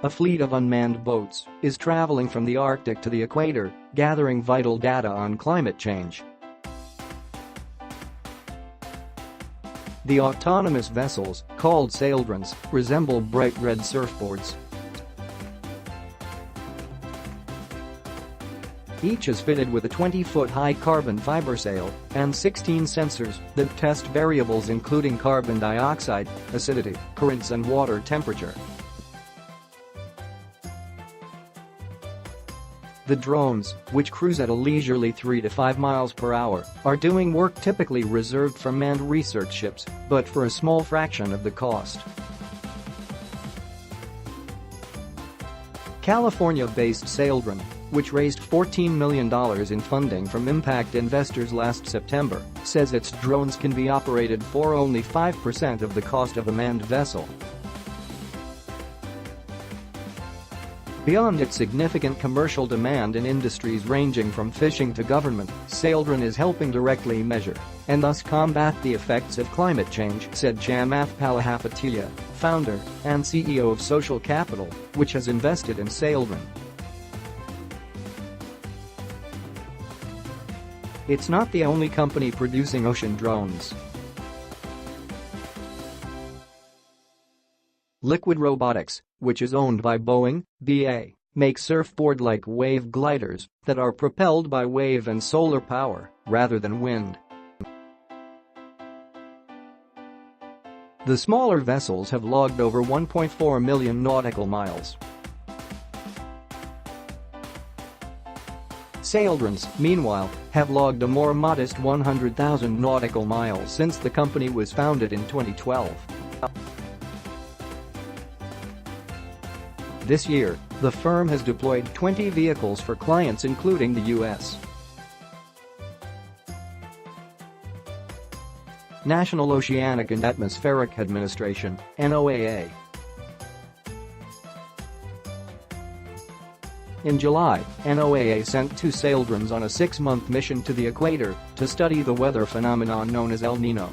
A fleet of unmanned boats is traveling from the Arctic to the equator, gathering vital data on climate change. The autonomous vessels, called Saildrones, resemble bright red surfboards. Each is fitted with a 20-foot-high carbon fiber sail and 16 sensors that test variables including carbon dioxide, acidity, currents and water temperature. The drones, which cruise at a leisurely 3 to 5 miles per hour, are doing work typically reserved for manned research ships, but for a small fraction of the cost. California-based Saildrone, which raised $14 million in funding from impact investors last September, says its drones can be operated for only 5% of the cost of a manned vessel. Beyond its significant commercial demand in industries ranging from fishing to government, Saildrone is helping directly measure and thus combat the effects of climate change, said Chamath Palihapitiya, founder and CEO of Social Capital, which has invested in Saildrone. It's not the only company producing ocean drones. Liquid Robotics, which is owned by Boeing, BA, makes surfboard-like wave gliders that are propelled by wave and solar power rather than wind. The smaller vessels have logged over 1.4 million nautical miles. Saildrones, meanwhile, have logged a more modest 100,000 nautical miles since the company was founded in 2012. This year, the firm has deployed 20 vehicles for clients including the U.S. National Oceanic and Atmospheric Administration, NOAA. In July, NOAA sent 2 Saildrones on a 6-month mission to the equator to study the weather phenomenon known as El Niño.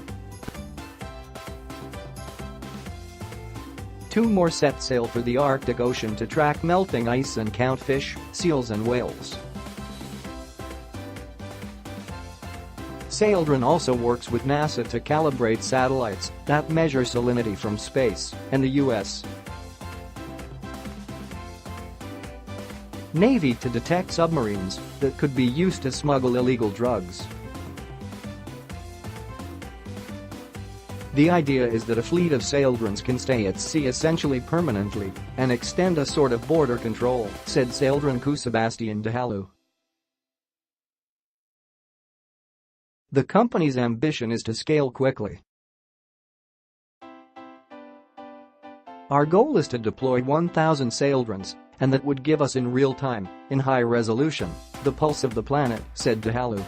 2 more set sail for the Arctic Ocean to track melting ice and count fish, seals and whales. Saildrone also works with NASA to calibrate satellites that measure salinity from space and the U.S. Navy to detect submarines that could be used to smuggle illegal drugs. The idea is that a fleet of Saildrones can stay at sea essentially permanently and extend a sort of border control, said Saildrone crew Sebastian Dehalu. The company's ambition is to scale quickly. Our goal is to deploy 1,000 Saildrones, and that would give us in real time, in high resolution, the pulse of the planet, said Dehalu.